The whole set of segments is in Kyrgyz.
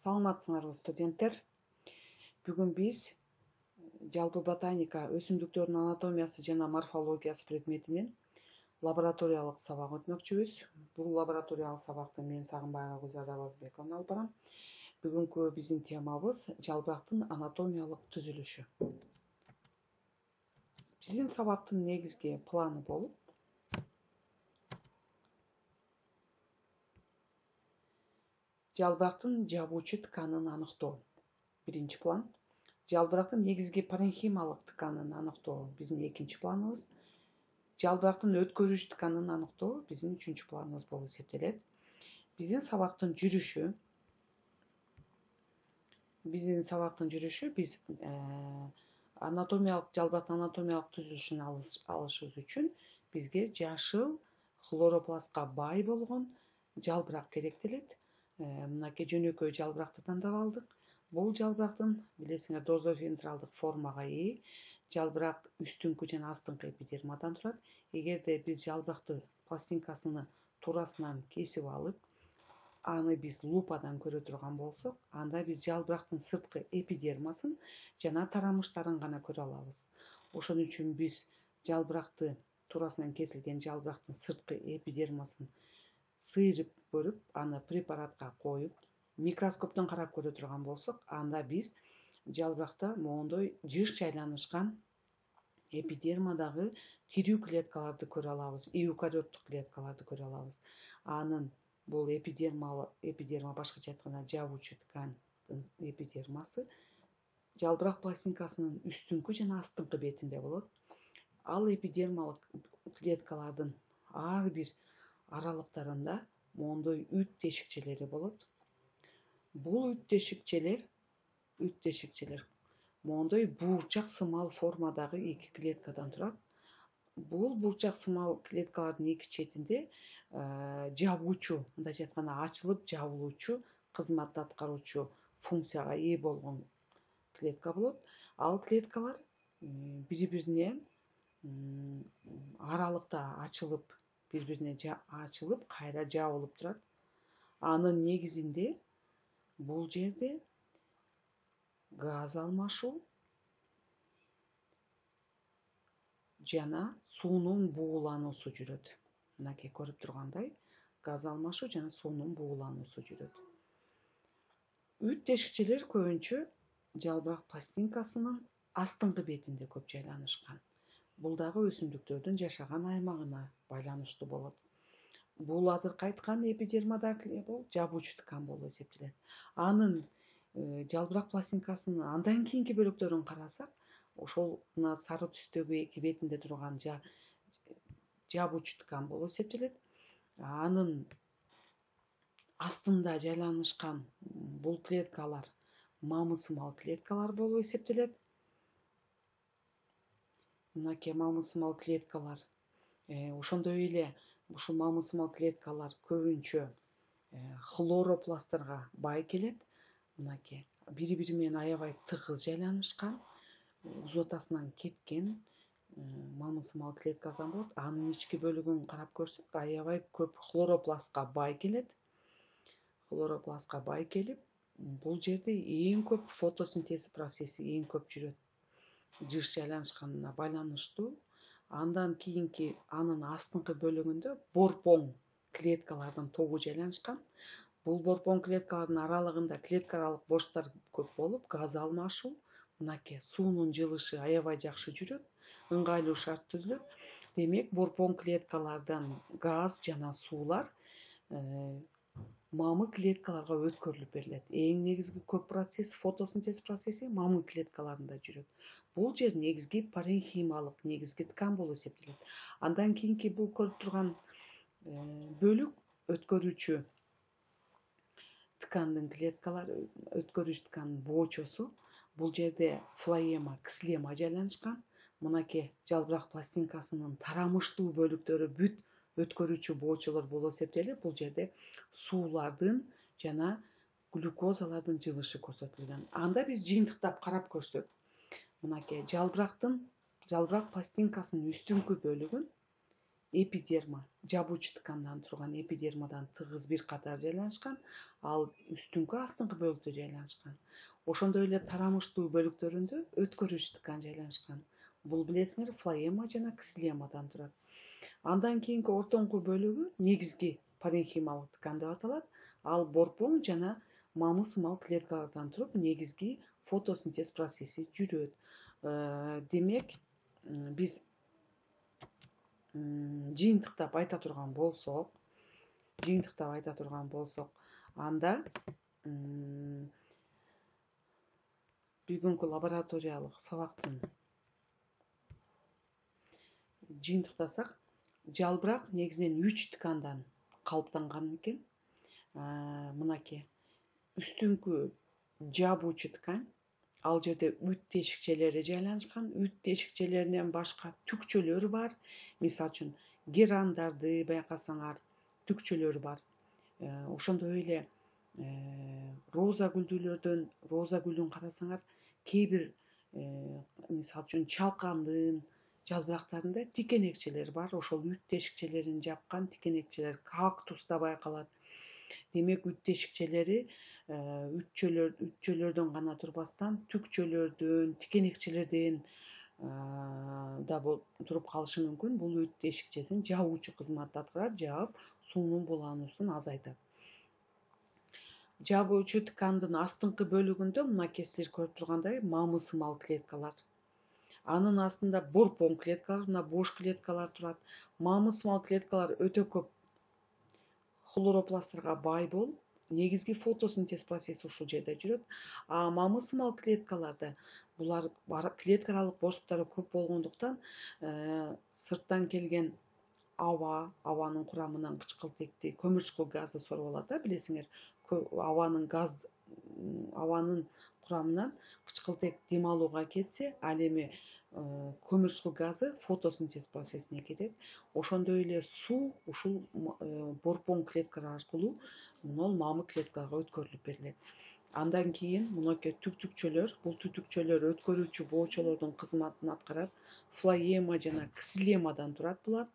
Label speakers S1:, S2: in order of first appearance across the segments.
S1: Саламатсыңарбы студенттер? Бүгүн биз жалпы ботаника, өсүмдүктөрдүн анатомиясы жана морфологиясы предметинин лабораториялык сабак өтмөкчүбүз. Бул лабораториялык сабакты мен Сагынбаева Гүлзада Абазбековна алып барам. Бүгүнкү биздин темабыз жалбырактын анатомиялык түзүлүшү. Биздин сабактын негизги планы болуп жалбырактын жабуучу тканын аныктоо. Биринчи план. Жалбырактын негизги паренхималык тканын аныктоо биздин экинчи планыбыз. Жалбырактын өткөрүүч тканын аныктоо биздин үчүнчү планыбыз болуп эсептелет. Биздин сабактын жүрүшү биз жалбырактын анатомиялык түзүлүшүн алышыбыз үчүн бизге жашыл хлоропластка бай болгон жалбырак керектелет. Мынакей жөнөкөй жалбыракты тандап алдык. Бул жалбырактын билесиңер дозофентралдык формага ээ. Жалбырак үстүңкү жана астыңкы эпидермадан турат. Эгерде биз жалбыракты пластинкасыны туурасынан кесип алып, аны биз лупадан көрө турган болсок, анда биз жалбырактын сырткы эпидермасын жана тарамыштарын гана көрө алабыз. Ошон үчүн биз жалбыракты туурасынан кесилген жалбырактын сырткы эпидермасын сыйрып көрүп, аны препаратка коюп, микроскоптон карап көрө турган болсок, анда биз жалбыракта моундай жыш айланышкан эпидермадагы тирүү клеткаларды көрө алабыз, эукариоттук клеткаларды көрө алабыз. Анын бул эпидерма башкача айтканда жабуучу ткандын эпидермасы жалбырак пластинкасынын үстүңкү жана астыңкы бетинде болот. Ал эпидермалык клеткалардын ар бир аралыктарында моундай үт тешикчелери болот. Бул үт тешикчелер моундай буурчак сымал формадагы эки клеткадан турат. Бул буурчак сымал клеткалардын эки четинде жабуучу, мындайча айтканда ачылып жабылуучу, кызмат аткаруучу функцияга ээ болгон клетка болот. Ал клеткалар бири-бирине аралыкта ачылып, кайра жабылып турат. Анын негизинде бул жерде газ алмашуу жана суунун буулануусу жүрөт. Мынакей көрүп тургандай, газ алмашуу жана суунун буулануусу жүрөт. Үт тешикчелер көбүнчө жалбырак пластинкасынын астыңкы бетинде көп жайланышкан. Бул дагы өсүмдүктөрдүн жашаган аймагына байланыштуу болот. Бул азыркы айткан эпидермадагы жабуучу ткан болуп эсептелет. Анын жалбырак пластинкасынын андан кийинки бөлүктөрүн карасак, ошол мына сары түстөгү эки бетинде турган жабуучу ткан болуп эсептелет. Анын астында жайланышкан бул клеткалар мамысымал клеткалар болуп эсептелет. Мынакей мамысымал клеткалар. Ошондой эле ушул мамысымал клеткалар көбүнчө хлоропласттарга бай келет. Мынакей бири-бири менен аябай тыгыз жайланышкан, кузотасынан кеткен мамысымал клеткадан болот. Анын ички бөлүгүн карап көрсөк, аябай көп хлоропластка бай келет. Хлоропластка бай келип, бул жерде эң көп фотосинтез процесси эң көп жүрөт. Жыш жайланышканына байланыштуу. Андан кийинки анын астыңкы бөлүгүндө борпоң клеткалардын тобу жайланышкан. Бул борпоң клеткалардын аралыгында клетка аралык боштор көп болуп, газ алмашуу, мынакей суунун жылышы аябай жакшы жүрөт, ыңгайлуу шарт түзүлөт. Демек, борпоң клеткалардан газ жана суулар мамы клеткаларга өткөрүлүп берилет. Эң негизги көп процесс, фотосинтез процесси мамы клеткаларында жүрөт. Бул жер негизги паренхималык негизги ткан болуп эсептелет. Андан кийинки бул көрүп турган бөлүк өткөрүүчү ткандын клеткалары, өткөрүүчү ткандын боочосу. Бул жерде флоема, ксилема жайланышкан. Мынакей жалбырак пластинкасынын тарамыштуу бөлүктөрү бүт өткөрүүчү боочолор болуп эсептелип, бул жерде суулардын жана глюкозалардын жылышы көрсөтүлгөн. Анда биз жыйынтыктап карап көрсөк, мынакей жалбырак пластинкасынын үстүңкү бөлүгүн эпидерма, жабуучу ткандан турган эпидермадан тыгыз бир катар жайланышкан, ал үстүңкү астыңкы бөлүктө жайланышкан. Ошондой эле тарамыштуу бөлүктөрүндө өткөрүүчү ткан жайланышкан. Бул билесиңер флоема жана ксилемадан турат. Андан кийинки ортоңку бөлүгү негизги паренхималык ткан деп аталат. Ал борпоң жана мамы-сымал клеткалардан туруп, негизги фотосинтез процесси жүрөт. Демек, биз жыйынтыктап айта турган болсок, анда бүгүнкү лабораториялык сабактын жыйынтыктасак, жалбырак негизинен 3 ткандан калыптанган экен. Мынакей үстүңкү жабуучу ткань, ал жерде үт тешикчелери жайланышкан. Үт тешикчелеринен башка түкчөлөр бар. Мисалы үчүн герандарды байкасаңар, түкчөлөр бар. Ошондой эле роза гүлүн карасаңар, кээ бир мисалы үчүн чалкандын жалбырактарында тикенекчелер бар. Ошол үт тешикчелерин жапкан тикенекчелер кактуста байкалат. Демек, үт тешикчелери үтчөлөрдөн гана турбастан, түкчөлөрдөн, тикенекчелерден да туруп калышы мүмкүн. Бул үт тешикчесин жабуучу кызматты аткарат, жаап суунун булануусун азайтат. Жабуучу ткандын астыңкы бөлүгүндө мынакей силер көрүп тургандай мамы-сымал клеткалар. Анын астында борпоң клеткалар, мына бош клеткалар турат. Мамы-сымал клеткалар өтө көп хлоропласттарга бай болуп, негизги фотосинтез процесси ушул жерде жүрөт. Мамы-сымал клеткаларда булар клетка аралык боштуктары көп болгондуктан, сырттан келген абанын курамынан кычкылтекти, көмүрчүкүл газды соруп алат да, билесиңер. Абанын курамынан кычкылтек дем алууга кетсе, ал эми көмүрчүкүл газы фотосинтез процессине кетет. Ошондой эле суу ушул борпоң клеткалар аркылуу могул мамы клеткаларга өткөрүлүп берилет. Андан кийин мынакей түтүкчөлөр, бул түтүкчөлөр өткөрүүчү боочолордун кызматын аткарат. Флоема жана ксилемадан турат булар.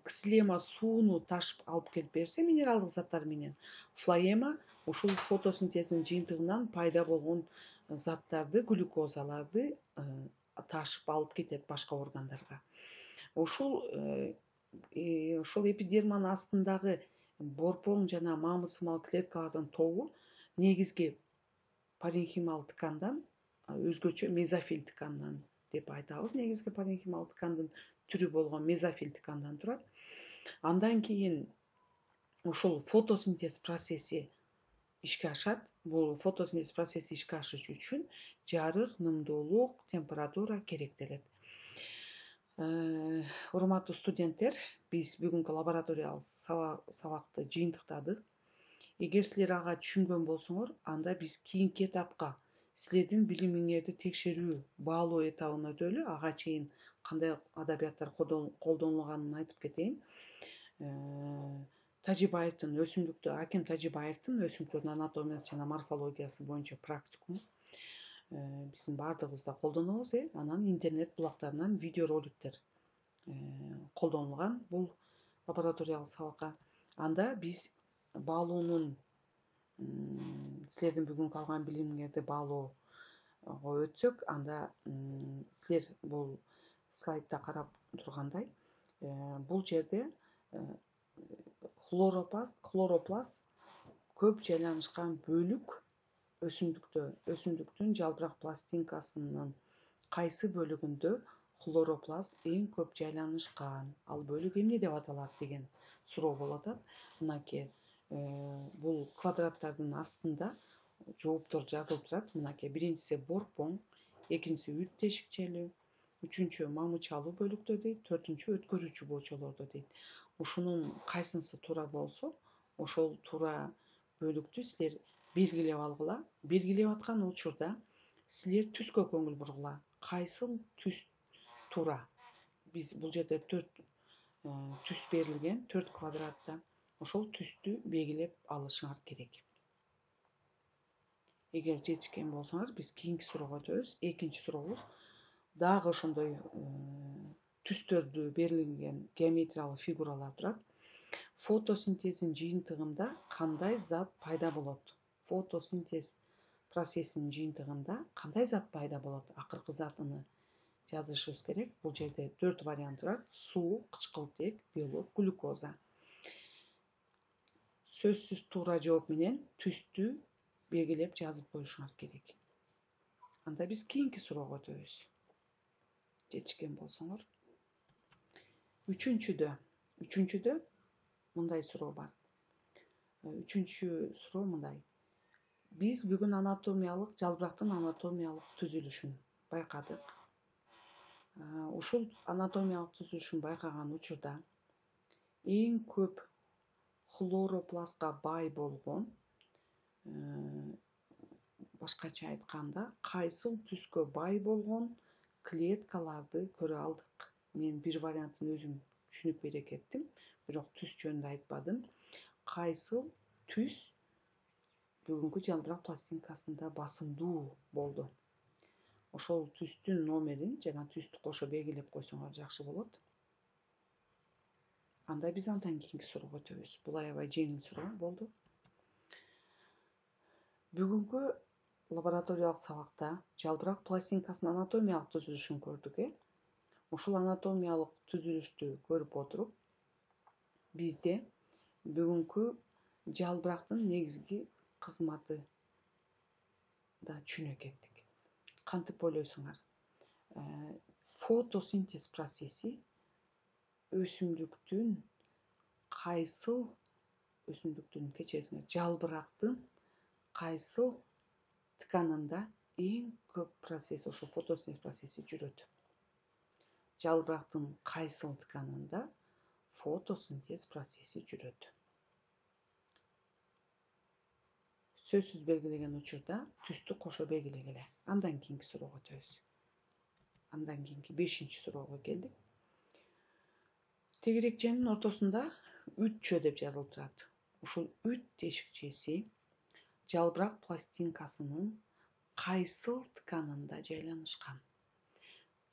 S1: Ксилема сууну ташып алып келип берсе минералдык заттар менен, флоема ушул фотосинтездин жыйынтыгынан пайда болгон заттарды, глюкозаларды ташып алып кетет башка органдарга. Ушул эпидерманын астындагы борпоң жана мамы-сымал клеткалардын тобу негизги паренхимал ткандан, өзгөчө мезофил ткандан деп айтабыз. Негизги паренхимал ткандын түрү болгон мезофил ткандан турат. Андан кийин ушул фотосинтез процесси ишке ашат. Бул фотосинтез процесси ишке ашыш үчүн жарык, нымдуулук, температура керектелет. Урматтуу студенттер, биз бүгүнкү лабораториялык сабакты жыйынтыктадык. Эгер силер ага түшүнгөн болсоңор, анда биз кийинки этапка, силердин билимиңерди текшерүү, баалоо этабына өтөлү. Ага чейин кандай адабияттар колдонулганын айтып кетейин. Аким Тажибаевдин өсүмдүктөрдүн анатомиясы жана морфологиясы боюнча практикум биздин баардыгыбыз да колдонобуз. Анан интернет булактарынан видео роликтер колдонулган бул лабораториялык сабакка. Анда биз баалоонун, силердин бүгүнкү алган билимиңерди баалоого өтсөк, анда силер бул слайдда карап тургандай, бул жерде хлоропласт көп жайланышкан бөлүк өсүмдүктүн жалбырак пластинкасынын кайсы бөлүгүндө хлоропласт эң көп жайланышкан, ал бөлүк эмне деп аталат деген суроо болуп атат. Мынакей бул квадраттардын астында жооптор жазылып турат. Мынакей биринчиси борпоң, экинчиси үт тешикчелүү, үчүнчү мамы чалуу бөлүктөр дейт, төртүнчү өткөрүүчү боочолордо дейт. Ушунун кайсынысы туура болсо, ошол туура бөлүктү силер белгилеп алгыла. Белгилеп аткан учурда силер түскө көңүл бургула. Кайсыл түс туура? Биз бул жерде 4 түс берилген, 4 квадратта. Ошол түстү белгилеп алышыңар керек. Эгер жетишкен болсоңор, биз кийинки суроого өтөбүз. Экинчи сурообуз дагы ошондой түстөрдү берилген геометриялык фигуралар турат. Фотосинтездин жыйынтыгында кандай зат пайда болот? Фотосинтез процессинин жыйынтыгында кандай зат пайда болот? Акыркы затыны жазышыбыз керек. Бул жерде 4 вариант турат: суу, кычкылтек, белок, глюкоза. Сөзсүз туура жооп менен түстү белгилеп жазып коюшуңар керек. Анда биз кийинки суроого өтөбүз. Жетишкен болсоңор. Үчүнчүдө мындай суроо бар. Үчүнчү суроо мындай. Биз бүгүн жалбырактын анатомиялык түзүлүшүн байкадык. Ушул анатомиялык түзүлүшүн байкаган учурда эң көп хлоропластка бай болгон, башкача айтканда, кайсыл түскө бай болгон клеткаларды көрө алдык. Мен бир вариантын өзүм түшүнүп бере кеттим, бирок түс жөнүндө айтпадым. Кайсыл түс бүгүнкү жалбырак пластинкасында басымдуу болду? Ошол түстүн номерин жана түстү кошо белгилеп койсоңор жакшы болот. Анда биз андан кийинки суроого өтөбүз. Бул аябай жеңил суроо болду. Бүгүнкү лабораториялык сабакта жалбырак пластинкасынын анатомиялык түзүлүшүн көрдүк. Ушул анатомиялык түзүлүштү көрүп отуруп, бизде бүгүнкү жалбырактын негизги кызматы да түшүнө кеттик. Кантип ойлойсуңар? Фотосинтез процесси жалбырактын кайсыл тканында эң көп процесс, ошо фотосинтез процесси жүрөт? Жалбырактын кайсыл тканында фотосинтез процесси жүрөт? Сөзсүз белгилеген учурда түстү кошо белгилегиле. Андан кийинки суроого өтөбүз. Андан кийинки 5-чи суроого келдик. Тегерекченин ортосунда үтчө деп жазылып турат. Ушул үт тешикчеси жалбырак пластинкасынын кайсыл тканында жайланышкан?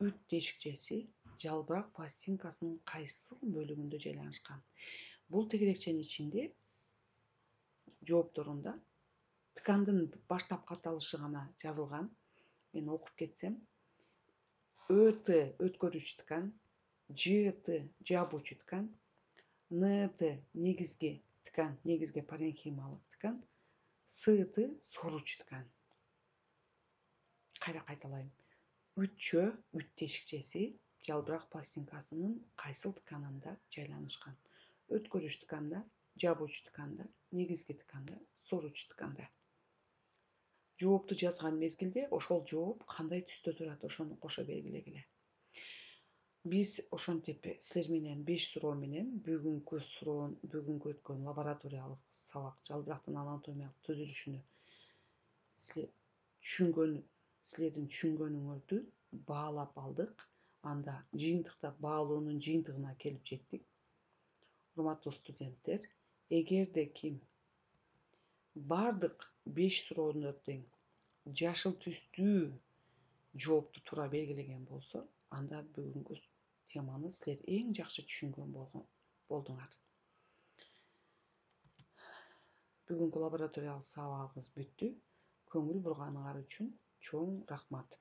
S1: Үт тешикчеси жалбырак пластинкасынын кайсыл бөлүгүндө жайланышкан? Бул тегерекченин ичинде жоопторунда ткандын баштапкы аталышы гана жазылган. Мен окуп кетсем: ÖT өткөрүүчү ткан, ЖT жабуучу ткан, НT негизги ткан, негизги паренхималык ткан, СT соруучу ткан. Кайра кайталайм. Үтчө, үт тешикчеси жалбырак пластинкасынын кайсыл тканында жайланышкан? Өткөрүүчү тканда, жабуучу тканда, негизги тканда, соруучу тканда. Жоопту жазган мезгилде ошол жооп кандай түстө турат, ошону кошо белгилегиле. Биз ошентип силер менен 5 суроо менен бүгүнкү өткөн лабораториялык сабак жалбырактын анатомиялык түзүлүшүнү силердин түшүнгөнүңөрдү баалап алдык. Анда жыйынтыкта баалоонун жыйынтыгына келип жеттик. Урматтуу студенттер, эгерде ким бардык 5 суроонун тең жашыл түстүү жоопту туура белгилеген болсо, анда бүгүнкү теманы силер эң жакшы түшүнгөн болдуңар. Бүгүнкү лабораториялык сабагыбыз бүттү. Көңүл бурганыңар үчүн чоң рахмат.